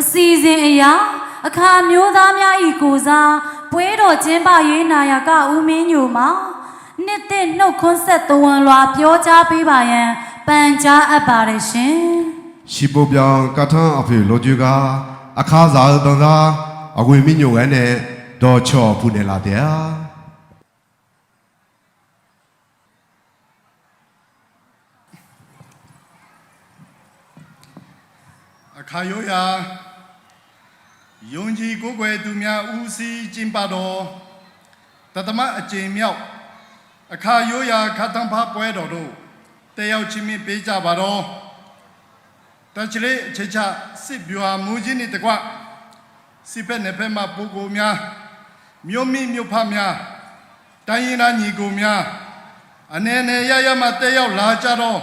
အစီအစဉ်အရာအခါမျိုးသားများဤကိုစားပွဲတော်ကျင်းပရေးနာယကဦးမင်းညိုမှာနှစ်သစ်နှုတ်ခွန်းဆက်သဝန်လွှာပြောကြားပေးပါရန်ပန်ကြားအပ်ပါတယ်ရှင်ရှိပုတ်ပြောင်ကထန်းအဖေလိုကျူကအခါစားတန်သာအဝေမင်းညိုကနဲ့ဒေါ်ချော်ဖူနေလာတဲ့အခါရိုးရာယုံကြည်ကိုယ်ွယ်သူများဦးစီးကျင်းပတော်တသမအကျင့်မြောက်အခါရိုးရာခတ်တံဖပွဲတော်တို့တယောက်ချင်းမပေးကြပါတော့တချလေချေချစစ်ဗျာမူကြီးနေတကွစစ်ဖက်နေဖက်မှာပုဂ္ဂိုလ်များမြို့မိမြို့ဖများတိုင်းရင်းသားညီကိုများအနေနဲ့ရရမှတယောက်လာကြတော့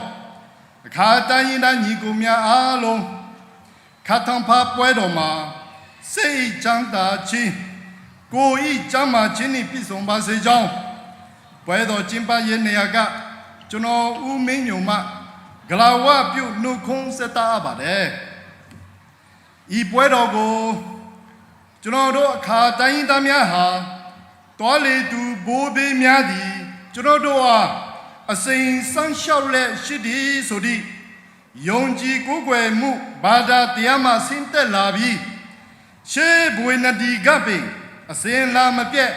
အခါတိုင်းရင်းသားညီကိုများအားလုံးခတ်တံဖပွဲတော်မှာစိတ်ချမ်းသာခြင်းကိုယ်ဤကျမ်းမာခြင်းနှင့်ပြည့်စုံပါစေကြောင်းပွဲတော်ကျင်းပရေးနေရာကကျွန်တော်ဦးမင်းညုံမှဂလာဝပြုနှုတ်ခွန်းဆက်တာပါတယ်ဤပွဲတော်ကိုကျွန်တော်တို့အခါတိုင်းသားများဟာတော်လေသူဘိုးဘေးများသည်ကျွန်တော်တို့ဟာအစိမ်ဆန်းလျှောက်လက်ရှိသည်ဆိုသည့်ယုံကြည်ကိုးကွယ်မှုဘာသာတရားမှဆင်းသက်လာပြီးရှေးဘွေနဒီကပင်အစင်လာမပြတ်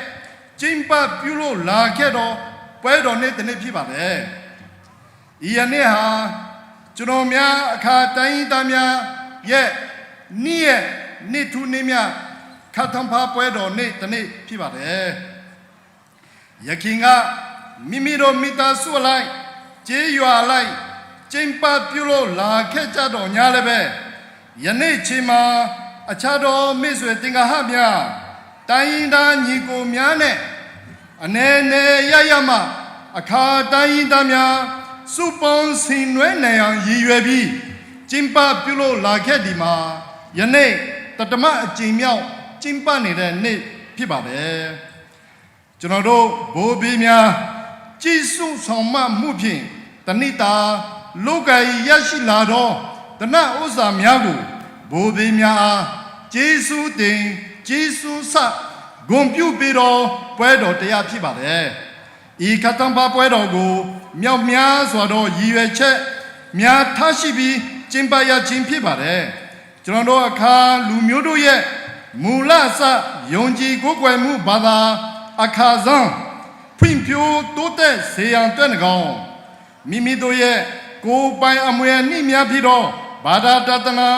ကျင်းပပြုလို့လာခဲ့တော့ပွဲတော်နေ့တနေ့ဖြစ်ပါတယ်ဤရနေ့ဟာကျွန်တော်များအခါတိုင်းသားများရဲ့နေ့ထူးနေ့မြခတ်ထံဖပွဲတော်နေ့တနေ့ဖြစ်ပါတယ်ယခင်ကမိမိတို့မိသားစုလိုက်ကျေးရွာလိုက်ကျင်းပပြုလို့လာခဲ့ကြတော်ညာလည်းပဲယနေ့ချိန်မှာအခြားသောမိတ်ဆွေသင်္ဃဟများတိုင်းရင်းသားညီကိုများနဲ့အနေနဲ့ရမှအခါတိုင်းရင်းသားများစုပေါင်းဆင်နွှဲနိုင်အောင်ရည်ရွယ်ပြီးကျင်းပပြုလို့လာခဲ့ဒီမှာယနေ့တတမအကြိမ်မြောက်ကျင်းပနေတဲ့နေ့ဖြစ်ပါတယ်ကျွန်တော်တို့ဘိုးဘေးများကြည်စုဆောင်မမှုဖြင့်တဏိတာလောကီရရှိလာသောတဏဥစ္စာများကိုဘိုးဘေးများအားကျေးဇူးတင်ကျေးဇူးဆဂုဏ်ပြုပြီးတော့ပွဲတော်တရားဖြစ်ပါတယ်ဤခတ်တံပါပွဲတော်ကိုမြောက်များစွာသောရည်ရွယ်ချက်များထားရှိပြီးကျင်းပရခြင်းဖြစ်ပါတယ်ကျွန်တော်တို့အခါလူမျိုးတို့ရဲ့မူလစယုံကြည်ကိုးကွယ်မှုဘာသာအခါဆောင်ဖွင့်ဖြိုးတိုးတက်စေရန်အတွက်၎င်းမိမိတို့ရဲ့ကိုယ်ပိုင်အမွေအနှစ်များဖြစ်သောဘာသာတသနာ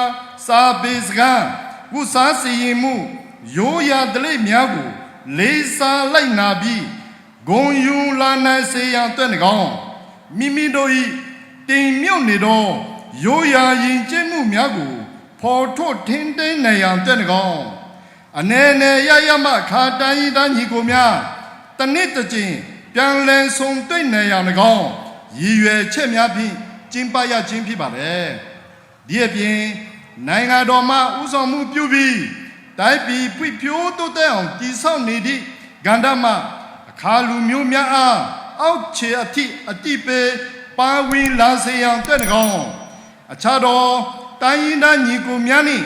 စာပေစကားဝုစားစီရင်မှုရိုးရာဓလေ့များကိုလေးစားလိုက်နာပြီးဂုဏ်ယူလာနိုင်စေရန်အတွက်၎င်းမိမိတို့၏တင်မြုပ်နေသောရိုးရာယဉ်ကျေးမှုများကိုဖော်ထုတ်ထင်းသိမ်းနိုင်ရန်အတွက်၎င်းအနေနဲ့ရမှခါတိုင်းသားညီကိုများတနစ်တကျင်ပြန်လည်ဆုံတွေ့နိုင်ရန်၎င်းရည်ရွယ်ချက်များဖြင့်ကျင်းပရခြင်းဖြစ်ပါတယ်ဒီအပြင်နိုင်ငံတော်မှဥဆောင်မှုပြုပြီးတိုင်းပြည်ဖွံ့ဖြိုးတိုးတက်အောင်တည်ဆောက်နေသည့်ကဏ္ဍမှာအခါလူမျိုးများအားအောက်ခြေအထိအတိပေပါဝင်လာစေရန်အတွက်၎င်းအခြားသောတိုင်းရင်းသားညီကိုများနှင့်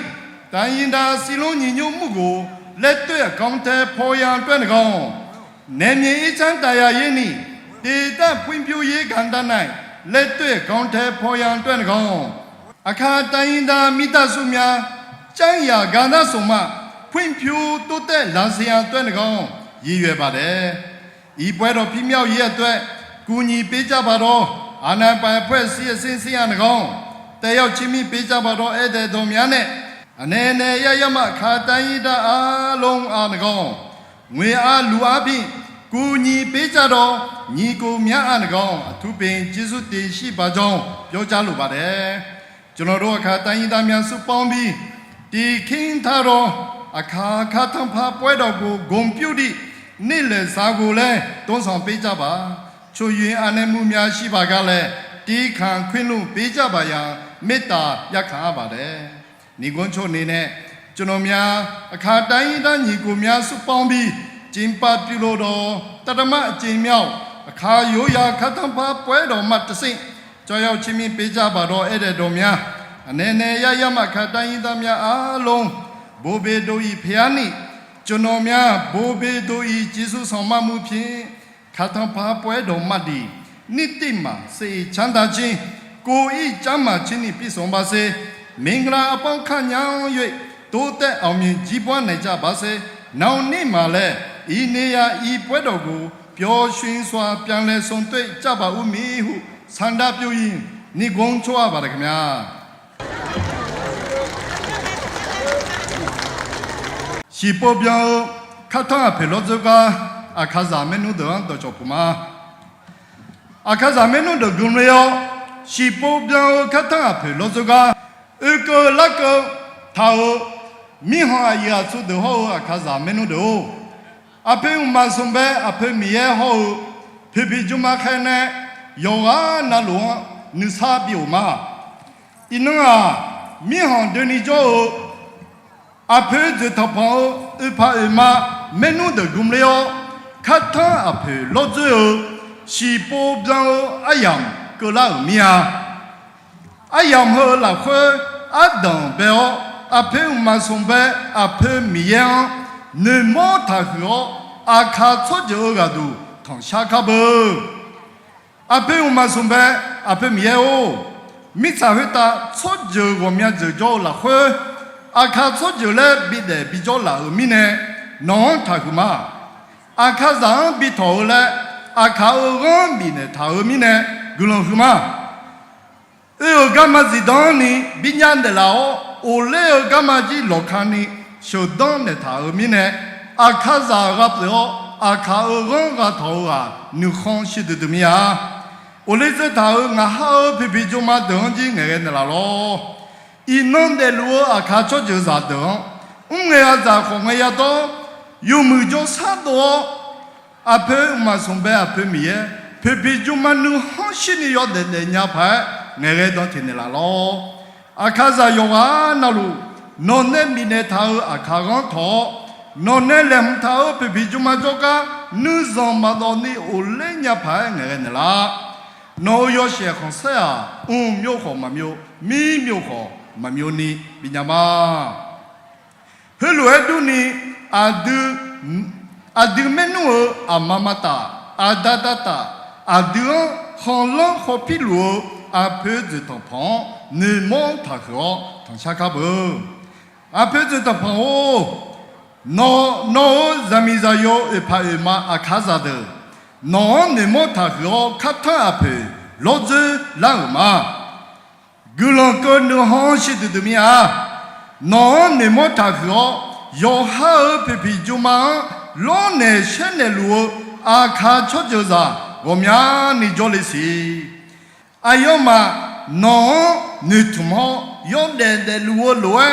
တိုင်းရင်းသားစီလုံးညီညွတ်မှုကိုလက်တွေ့အကောင့်ထဲပေါ်ရန်အတွက်၎င်းနယ်မြေအချမ်းတရားရေးနှင့်ဒေသဖွံ့ဖြိုးရေးကဏ္ဍ၌လက်တွေ့အကောင့်ထဲပေါ်ရန်အတွက်၎င်းအခါတိုင်းရင်းသားမိသားစုများကျန်းရာကဏ္ဍဆောင်မှဖွံ့ဖြိုးတိုးတက်လာစေရန်အတွက်၎င်းရည်ရွယ်ပါတယ်ဤပွဲတော်ပြည့်မြောက်ရေးအတွက်ကူညီပေးကြပါတော့အာဏာပိုင်အဖွဲ့အစည်းအစဉ်စဉ်ရ၎င်းတယောက်ချင်းမိပေးကြပါတော့ဧည့်သည်တော်များနဲ့အနေနဲ့ရမှခါတိုင်းရင်းသားအားလုံးအား၎င်းငွေအားလူအားဖြင့်ကူညီပေးကြတော့ညီကိုများအား၎င်းအထူးပင်ကျေးဇူးတင်ရှိပါကြောင်းပြောကြားလိုပါတယ်ကျွန်တော်တို့အခါတိုင်းရင်းသားများစုပေါင်းပြီးဒီခင်းထားတော့အခါခါထံဖပွဲတော်ကိုဂုဏ်ပြုသည့်နေ့လည်စာကိုလည်းတွန်းဆောင်ပေးကြပါချို့ရင်အားနည်းမှုများရှိပါကလည်းတီးခံခွင့်လို့ပေးကြပါရန်မေတ္တာရပ်ခံရပါတယ်ညီကွန်းချို့နေနဲ့ကျွန်တော်များအခါတိုင်းရင်းသားညီကိုများစုပေါင်းပြီးကျင်းပပြုလို့တော့တတမအကျင့်မြောက်အခါရိုးရာခတ်တံဖပွဲတော်မှတဆင့်ကြောက်ရောက်ချင်းမြင်ပေးကြပါတော့ဧည့်သည်တော်များ အနေရရမခတိုင်းရင်းသားများအားလုံးဘိုးဘေတို့ဤဖျားနိကျွန်တော်များဘိုးဘေတို့ဤကျေးဇူးဆောင်မမှုဖြင့်ခါထံဖာပွဲတော်မှတ်ဒီနိတိမှာစေချမ်းသာခြင်းကိုဤကျမ်းမာခြင်းနှင့်ပြည့်စုံပါစေမင်္ဂလာအပေါင်းခန့်ညောင်း၍တိုးတက်အောင်မြင်ကြီးပွားနိုင်ကြပါစေနောက်နေ့မှာလည်းဤနေရာဤပွဲတော်ကိုပျော်ရွှင်စွာပြန်လည်ဆုံတွေ့ကြပါဦးမည်ဟုဆန္ဒပြုရင်းနိဂုံးချွားပါရခင်ဗျာရှိပေါ်ပြောင်းခတ်ထအဖေလို့စကားအခါဇာမနုဒန်တော့ချပမာအခါဇာမနုဒဂုံရယောရှိပေါ်ပြောင်းခတ်ထအဖေလို့စကားအကလကထာမိဟာယာသုဒဟောအခါဇာမနုဒအဖေမဆုံဘဲအဖေမီယေဟောဖေဖေဂျမခဲနေယောဂနာလောနိစာပြိုမာအင်းငါမိဟန်ဒနီဂျိုအဖေဇတဖောအဖာအမမနုဒဂုံလျောခတ်ထအဖေလောဇေရှိပေါ်ပြောင်းအယံကလာမီယာအယံဟောလာခွေအဒံဘေောအဖေမဆုံဘဲအဖေမီယေနေမောထာခောအခါချောကြောကဒူထောင်ရှာခဘအဖေမဆုံဘဲအဖေမီယေမိစာဟတာချောကြောကိုမြတ်ကြောလာခွေအခါချောကြောလဲဘိတဲ့ဘိကြောလာမိနေနောထာကူမာအခါဇံဘိထောလဲအခါအောမိနေထာမိနေဂုလုံကူမာအေဂမဇီဒန်နီဘိညာန်ဒလာအိုလေဂမဂျီလောခါနီရှုဒန်နေထာမိနေအခါဇာကပ်လောအခါအောကထောကနုခွန်ရှိဒဒမီယာအိုလေစထာငါဟာဖိဖိဂျမဒန်ဂျီငရဲနလာလောဤနွန်တယ်လောအခါချောဂျဇာဒန်ငဲအဇာခေါငရတော့ယူမှုကြောဆတ်တော့အဖေမဆုံဘဲအဖေမီယေဖေဖိဂျမနုဟောရှိနီရောတဲ့ညာဖဲငရဲတော့တင်လာလောအခါဇာယောဟာနလူနော်နေမီနေထာအခါကောထောနော်နဲလမ်ထာဖေဖိဂျမကြောကနုဇောမတော်နီအိုလဲညာဖဲငရဲနလားနော်ယောရှေခွန်ဆရာမြို့ခေါ်မမြို့မီမြို့ခေါ်မမျိုးနီပညာမဟဲလိုအဒူနီအဒူမနူအမမတာအဒဒတာအဒူခေါ်လောခေါ်ပီလိုအဖေဇတဖန်နေမောထာခောထန်ရှာကဘအဖေဇတဖန်နောဇမီဇာယောအဖာအမအခါဇာဒနောနေမောထာခောခတ်ထအဖေလောဇလာမာဂူလောကနဟောရှိတမီယာနောနေမောထာခောယောဟာဖေဖိဂျူမာလောနေရှဲနေလူအခါချောကြောစာဝမြာနေကြောလိစီအယောမနောနေထမောယောတဲ့လူလော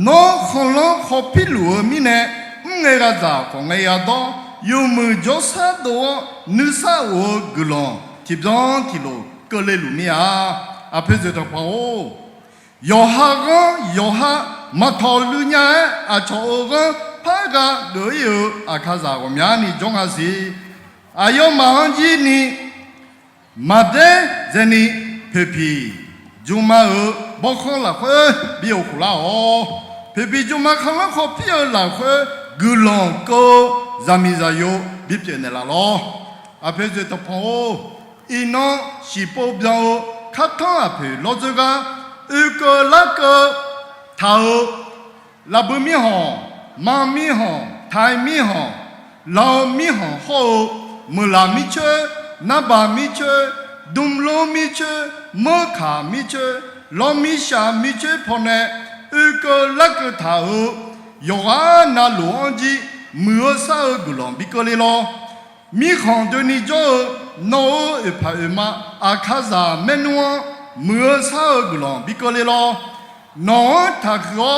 နောခေါလောခေါပိလူမီနေငေရဇာခေါငေရတော့ယူမှုကြောဆတ်တော့နုဆာဝဂလောတိပဇန်တီလိုကလေလူမီယာအဖေဇတဖောယောဟာမထောလူညာအချောကဖာကဒိုယအခါဇာကိုများနီဂျုံဟာစီအယောမဟန်ကြီးနီမတဲဇနီဖေဖီဂျူမာဘောခေါလာခွေဘီယိုခလာဖေဖီဂျူမာခလာခေါပီယလာခွေဂူလွန်ကိုဇာမီဇာယိုဘီပြနေလာလောအဖေဇတဖောအီနောရှိပိုပြောင်းခတ်ထောအဖေလောဇကဧကလကထာလဘမီဟောမာမီဟောထိုင်မီဟောလောမီဟောဟောမလာမီချေနဘာမီချေဒုံလိုမီချေမခါမီချေလောမီရှာမီချေဖောနေဧကလကထာယောဂနာလောဂျီမူဆာဂလောဘီကလေလောမိခေါန်ဒနီဂျိုနောအဖာမအခါဇာမနွန်မူဆာဂလောဘီကလေလောနောထာခော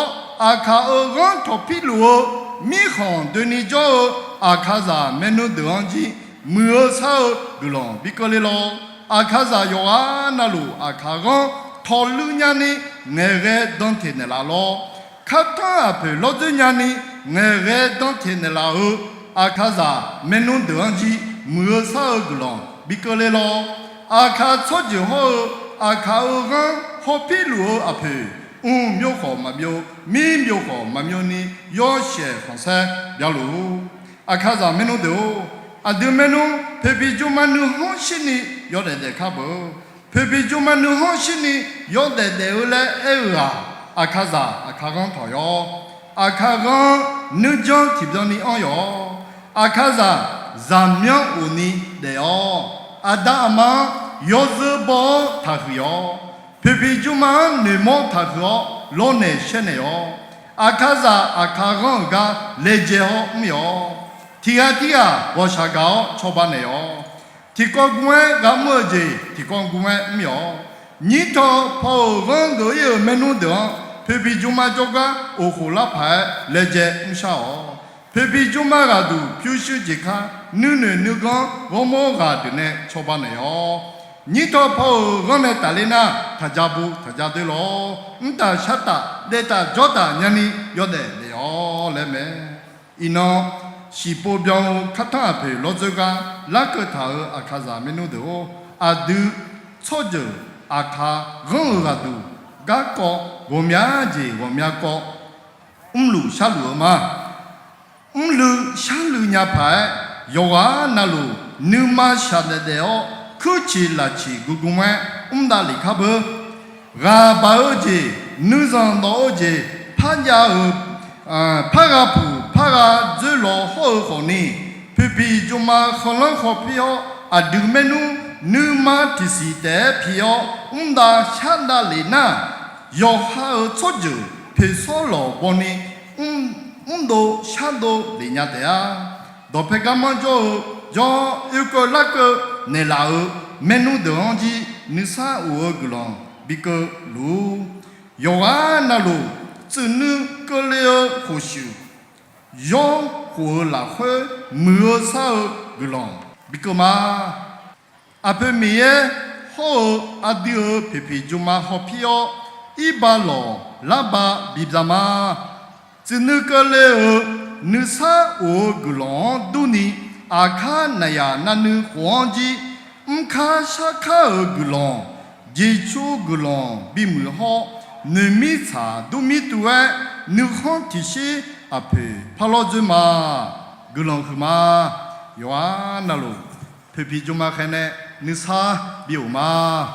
အခါအောဂွန်တိုပီလိုမိခေါန်ဒနီဂျိုအခါဇာမနုဒွန်ဂျီမူဆာဂလောဘီကလေလောအခါဇာယောဟာနာလိုအခါကောထော်လူညာနီငယ်ရဲဒွန်တေနလာလောခတ်တာဖေလောဒညာနီငယ်ရဲဒွန်တေနလာဟုအခါဇာမနုဒွန်ဂျီမူဆာဂလောဘီကလေလောအခါချောဂျီဟောအခါအောဂွန်ဟ好皮路阿皮，苗好嘛苗，米苗好嘛苗呢，要些黄色苗路，阿卡扎面弄头，阿对面弄，皮皮就嘛弄好些呢，要得卡不，皮皮就嘛弄好些呢，要得来啊，阿卡扎阿卡刚讨要，阿卡刚你讲提不到你安哟，阿卡扎咱苗乌尼的哟，阿达阿妈要是包他去哟。皮皮就嘛你莫他说老内些呢哟，阿卡扎阿卡刚个来接好没有？提下我下高超班呢哟，提高公安个么子？提高公安没有？你到跑完个有没弄的？皮皮就嘛做个欧胡拉牌来接唔少哦，皮皮就嘛个都必须去看，你个我么个的呢超班呢哟。你到跑我们大连呐，他家对喽，他下达来他做达，人家要得了来没？伊呢是保镖看他陪老这个那个他阿卡扎没弄的哦，阿都操着阿卡任何都，个个我们个路下路嘛，路下路伢排，有啊那路你嘛下得的哦。可起拉起姑姑们，打里卡不，阿爸儿子，女生老儿子，潘家儿，帕个布，帕个最老好好呢，皮皮就嘛可能好皮哦，啊，对面女嘛提示的皮哦，打下那里呢，要好做就皮少老帮呢，都下到人家的呀，到皮干嘛就一个那个。ne lao menu de anji ni sa o glon biko lu yoga na lu tsunu ko le ho shu yo ho la ho mu sa glon biko ma ape miye ho adio pepe juma ho pio ibalo laba bibzama tsunu ko le ni sa o glon duni Akha naya nanu huangji mkha shakha gulong jichu gulong bimu ho numi cha dumi tuwa nukhon tishi ape palojuma gulong khuma yoa nalu pepi juma khane nisa biuma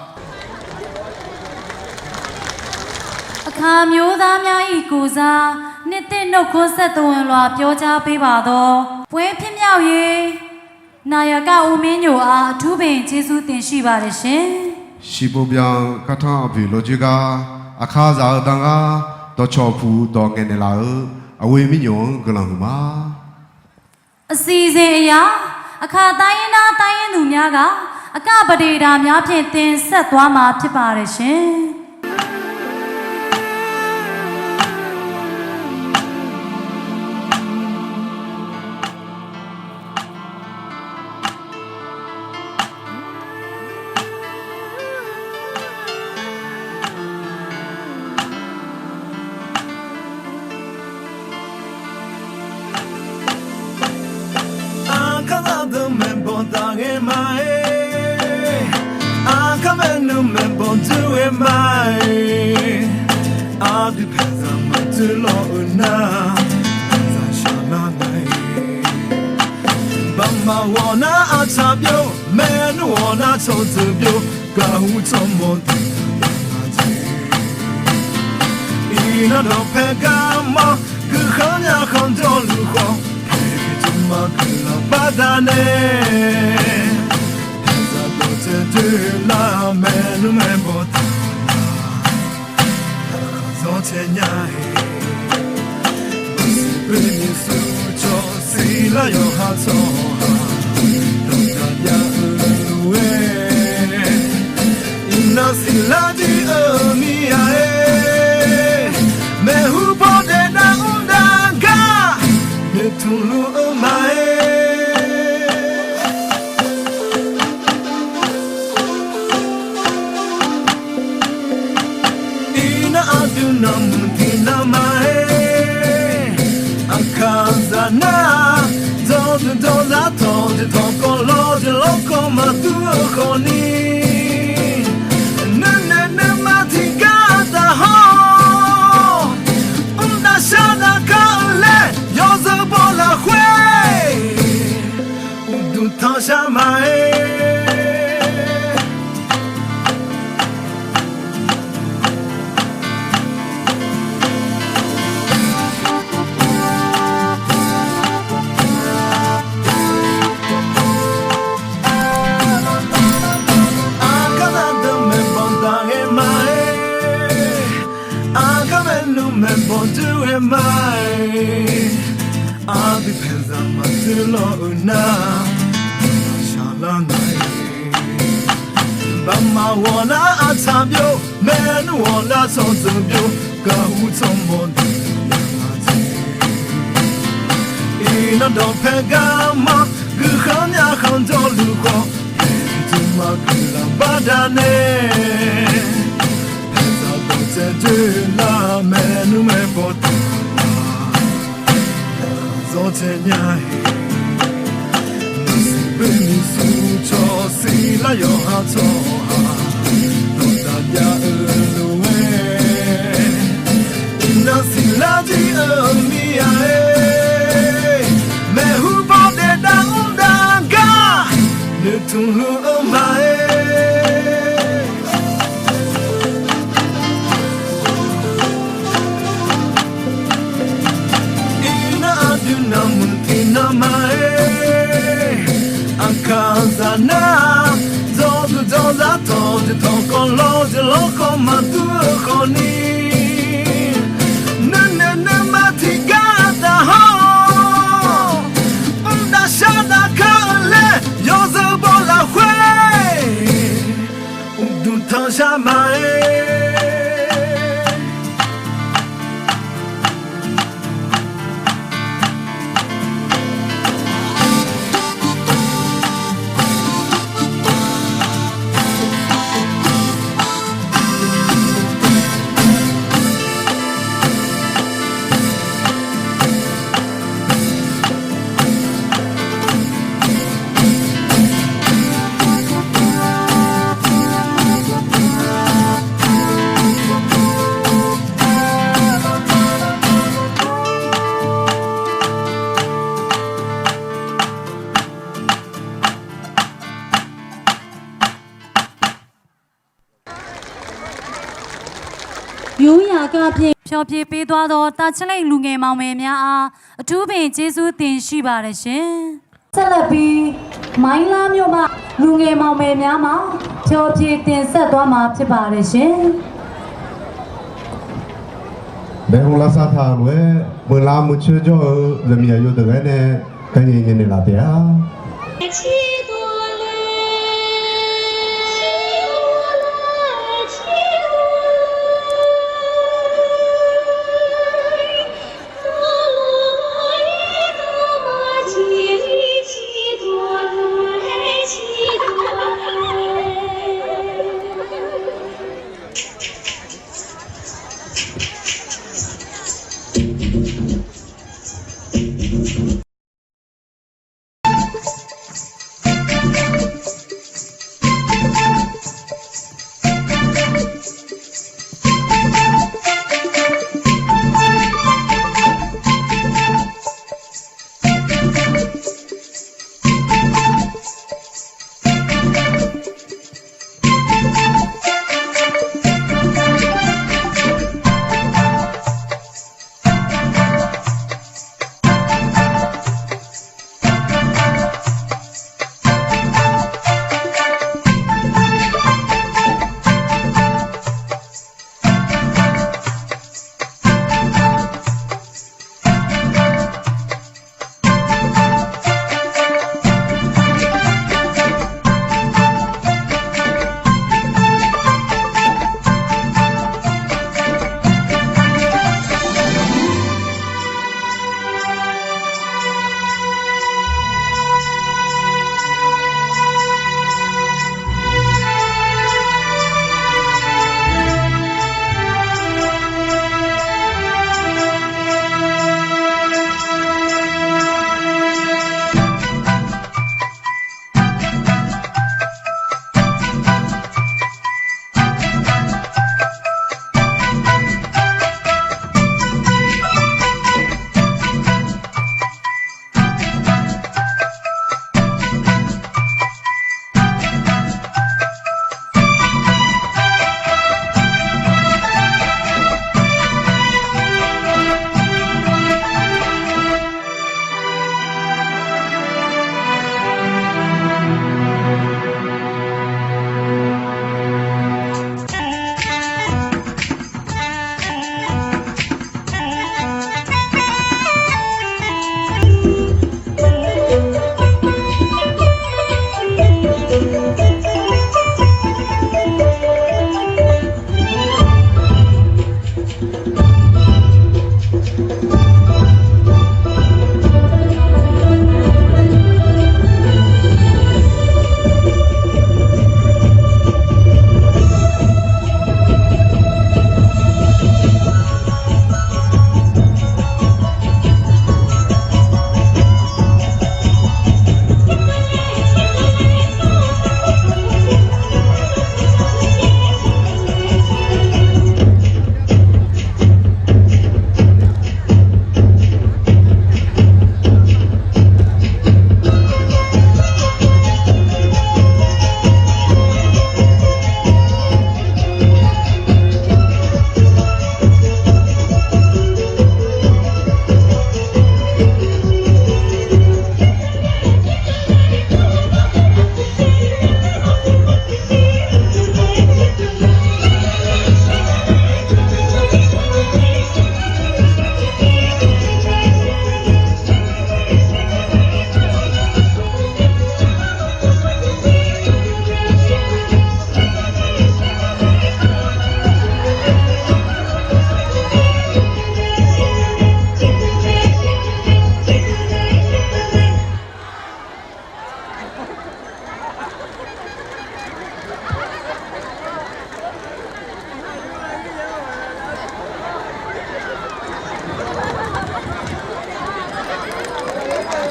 အခါမျိုးသားများဤကိုစားနှစ်သိမ့်နှုတ်ခွန်းဆက်သွန်လွှာပြောကြားပေးပါတော့ပွဲဖြစ်မြောက်ရေးနာယကဦးမင်းညိုအားအထူးပင်ကျေးဇူးတင်ရှိပါတယ်ရှင်ရှိပပြကထအဖေလောဂျီကအခါဇာတန်ကတော့ချောဖူတော့ငယ်နေလာအဝေမညုံကလန်ဟူမာအစီအစဉ်အရာအခါတိုင်းရင်းသားတိုင်းရင်းသူများကအကပဒေတာများဖြင့်တင်ဆက်သွားမှာဖြစ်ပါတယ်ရှင်Loco, ma tu con ni, na na na ma ti mai Adi pensa matilo na Shala nai Bama wana atabyo Men wana sonzubyo Gahu tomono Ina do pegama Guhanya kanto luko Tuma kula badane Pensa bote de la menu me bote Zote nyahe Nasi bini sucho sila yo hato Nota ya eluwe Nasi laji elmia Mehu bote da undanga Nutulu umae Akazana Zogu doza toji toko loji loko matu koni Nene matigata ho Unda shada kale Yozo bola hwe Udu tansha maeရိုးရာကဖြင့်ဖြောပြပေးသွားသောတာချလိတ်လူငယ်မောင်မယ်များအားအထူးပင်ကျေးဇူးတင်ရှိပါတယ်ရှင်ဆက်လက်ပြီးမိုင်းလားမြို့မှာလူငယ်မောင်မယ်များမှာဖြောပြတင်ဆက်သွားမှာဖြစ်ပါတယ်ရှင်ဘယ်ဟိုလာစားထားလွယ်မလာမချေကြောဇမီယာယုတ်တဲ့နဲ့ခင်းရင်နေလာတဲ့ဟာ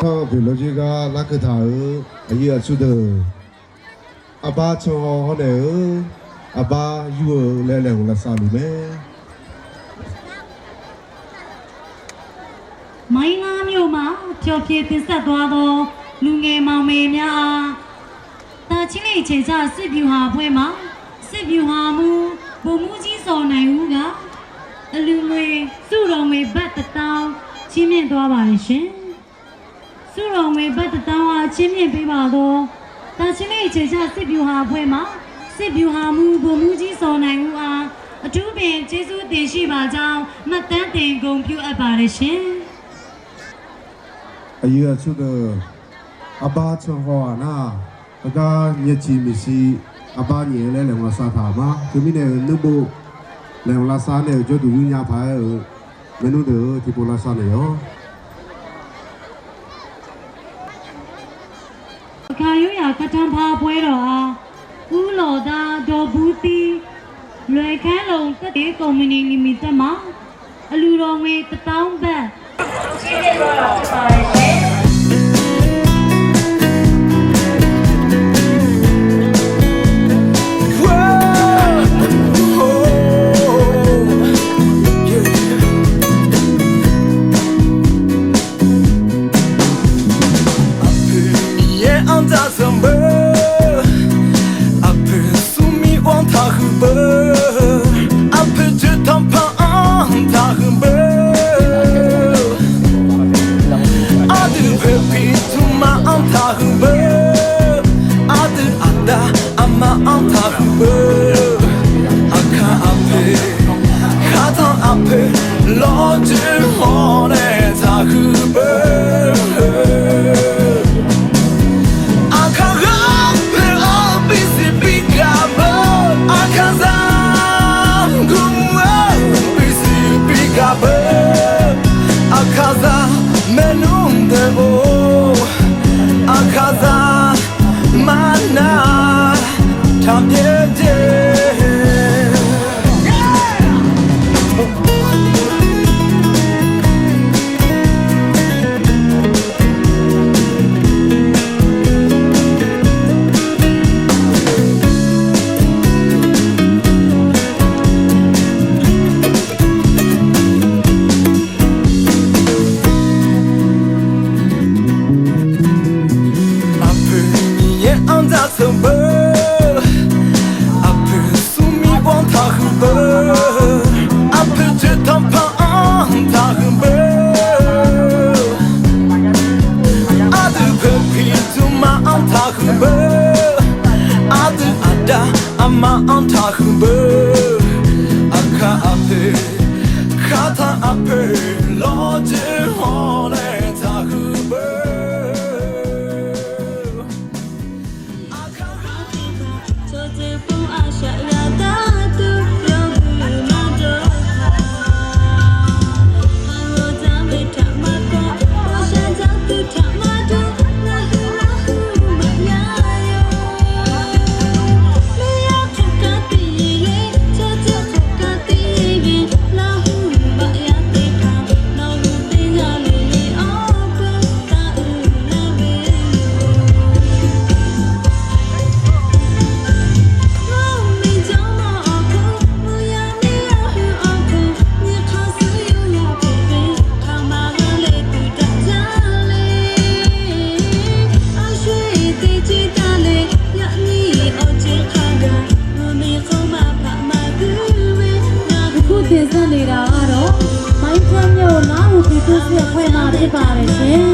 康比逻辑个那个他儿也出的，阿爸从好的，阿爸有来两个啥里面。 မိုင်းလားမြို့မှာဖျော်ဖြေတင်ဆက်သွားသောလူငယ်မောင်မေများအားတာချင်းလေးချိန်ချစစ်ဗျူဟာအဖွဲ့မှစစ်ဗျူဟာမူပုံမှုကြီးစော်နိုင်ဦးကအလူငွေစုတော်ငွေဘတ်တထောင်ချင်းမြင့်သွားပါလိမ့်ရှင်စုတော်ငွေဘတ်တထောင်အားချင်းမြင့်ပေးပါသောတာချင်းလေးချိန်ချစစ်ဗျူဟာအဖွဲ့မှစစ်ဗျူဟာမူပုံမှုကြီးစော်နိုင်ဦးအားအထူးပင်ကျေးဇူးတင်ရှိပါကြောင်းမှတ်တမ်းတင်ဂုဏ်ပြုအပ်ပါလိမ့်ရှင် အယူအဆကအဘာချောဟောနာအကညချီမစီအဘာညေလဲလေမစားတာမှာသူမိနေနုဘလေလာစားနေကြတူညာဖာမနုတို့ဒီပေါ်လာစားနေရောအခါရိုးရာကထံဖာပွဲတော်အားဦးလော်သားဒေါ်ဘူးတီလွယ်ခန်းလုံးတက်တေးကုမ္ပဏီလီမိတက်မှာအလူတော်ငွေ1000ဘတ်ချင်းပြတော့ဖြစ်ပါတယ်ရှင် Hãy subscribe cho kênh Ghiền Mì Gõ để không bỏ lỡ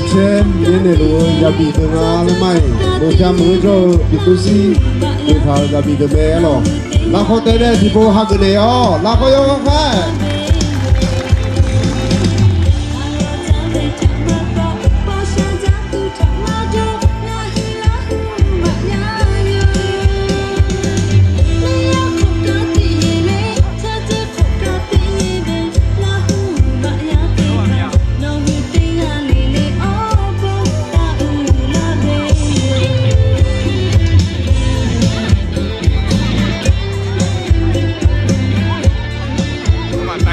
前年的路要比的哪里买？我想没着比都是对他要比的没了。然后带来的不还个的哦，然后要看。来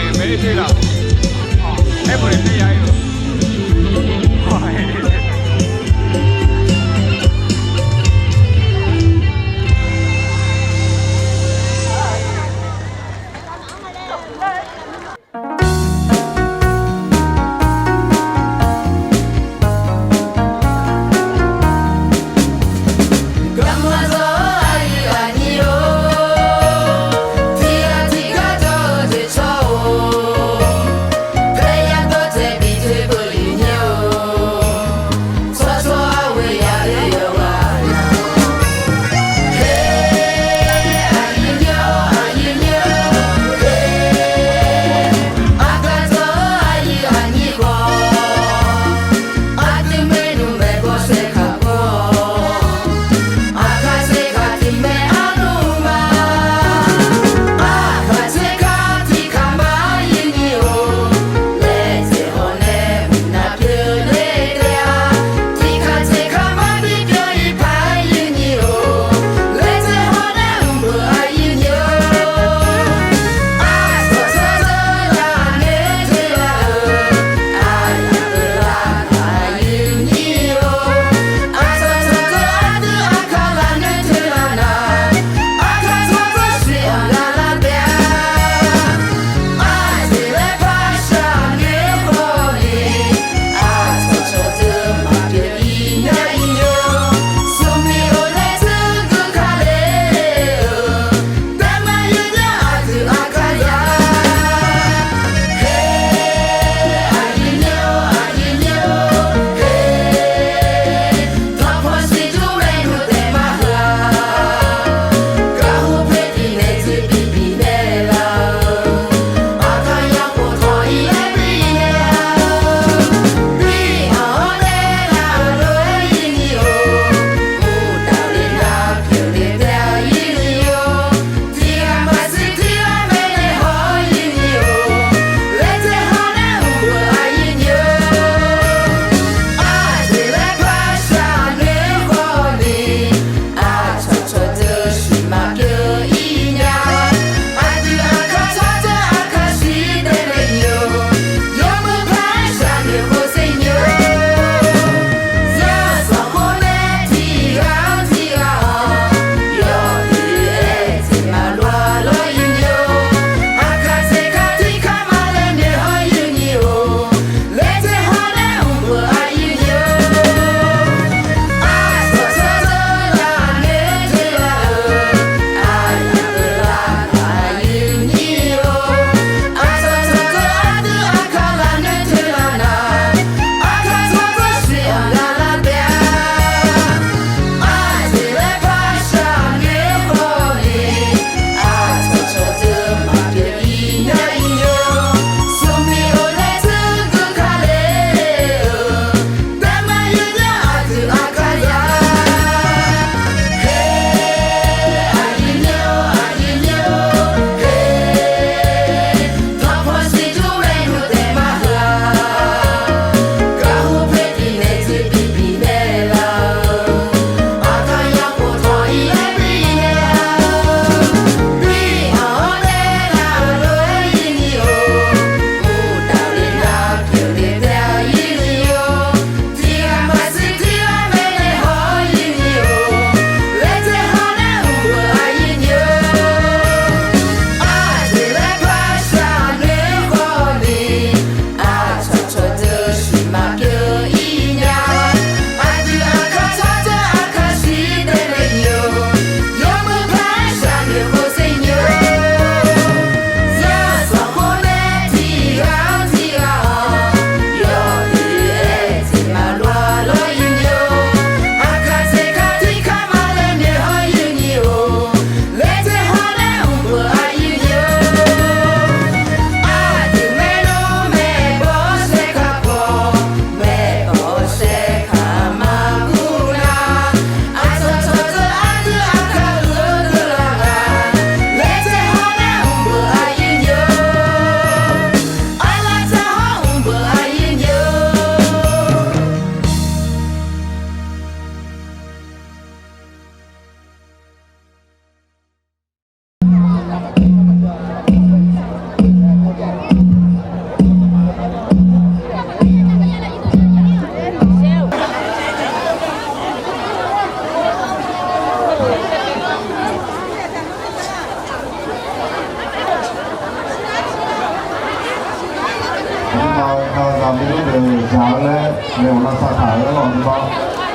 สาขาแล้วหรอนี่ว่า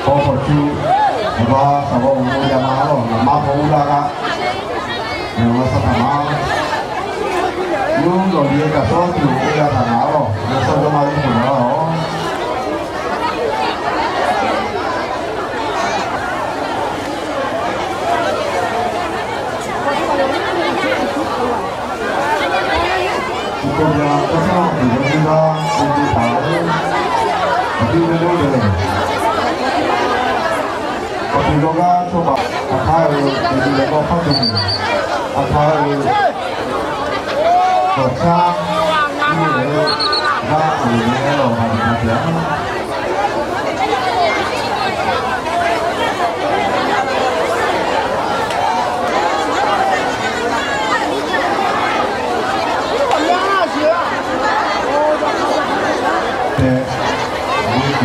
พอพอชื่อว่าสาวงยามาหรอมาพงลากะเนี่ยว่าสถานะยุ่งหล่อเดียกับซ้อนอยู่ยาฐานะหรอเนี่ยซ้อนจะมาที่หัวหรอตัวยาก็ชอบอยู่ที่ว่าเป็นที่สาวที่ไม่รู้เลยพอที่เราก็ชอบอาคาเออที่เราก็เข้าถึงอาคาเออตัวช้างที่เออว่าอยู่ในเราทำเสียง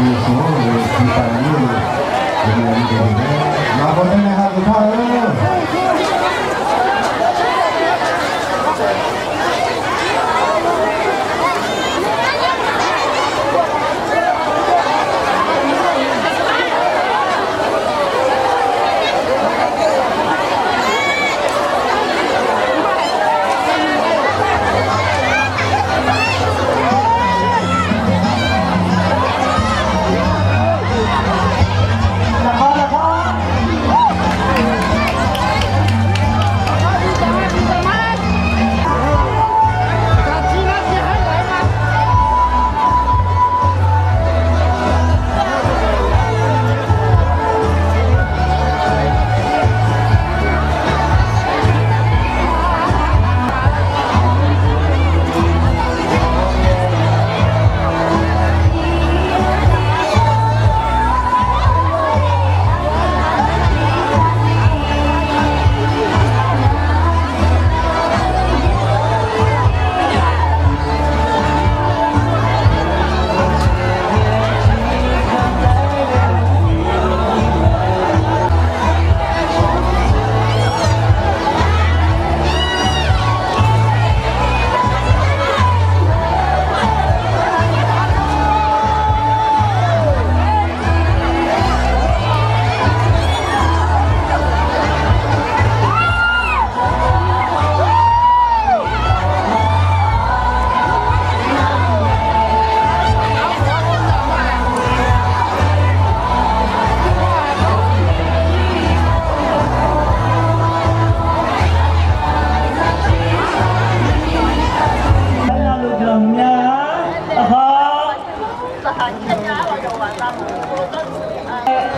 อยู่สูงเลยที่ตายนี่เลยมาคนนี้นะครับทุกท่าน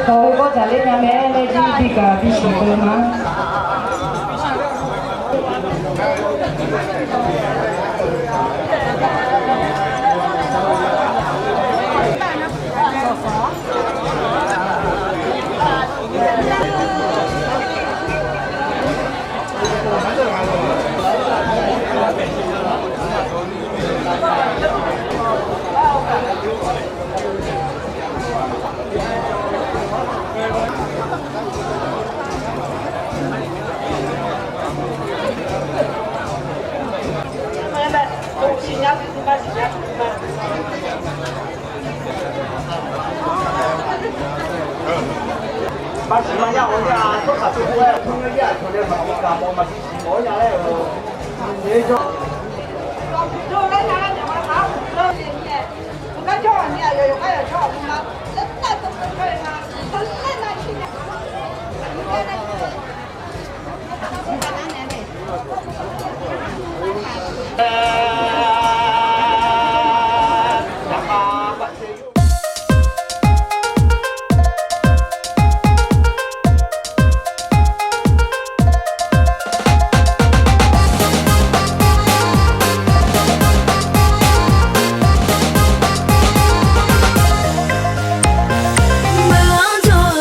Kau kau cari yang mana di tiga di sini mah. Masih orang yang tu satu dua, punya dia, punya macam kamu masih semua yang lain. Ini tu. 就那啥，你们拿五个的面，我刚叫完面，有还有叫我们拿，那都不可以啊，他那去年，你看那个，我把那年的。Melonjol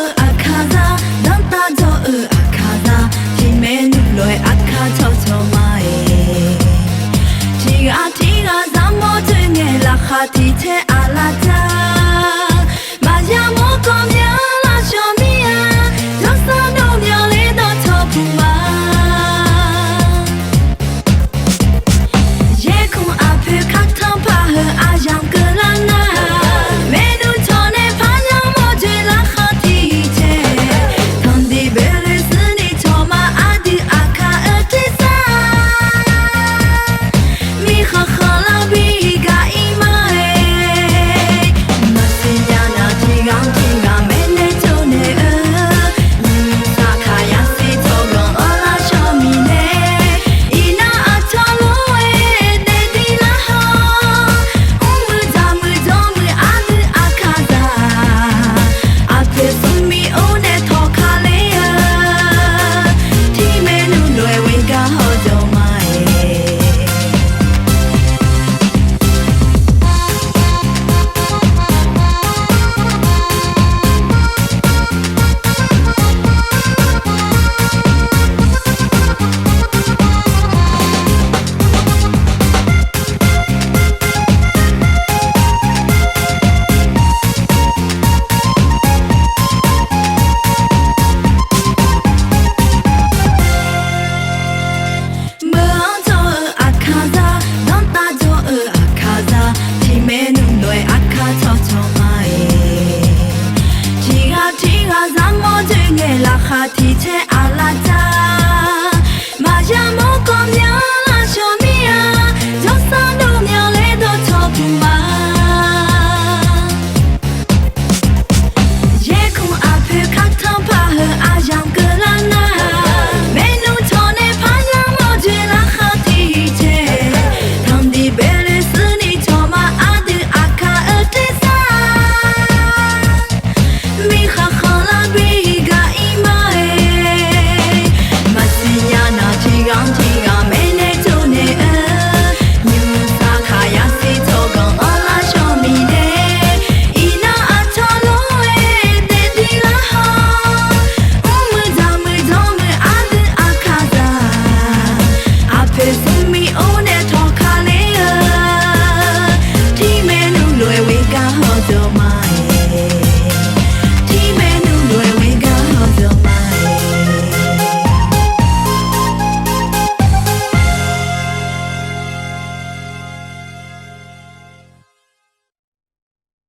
ငယ်လာခါတီချဲ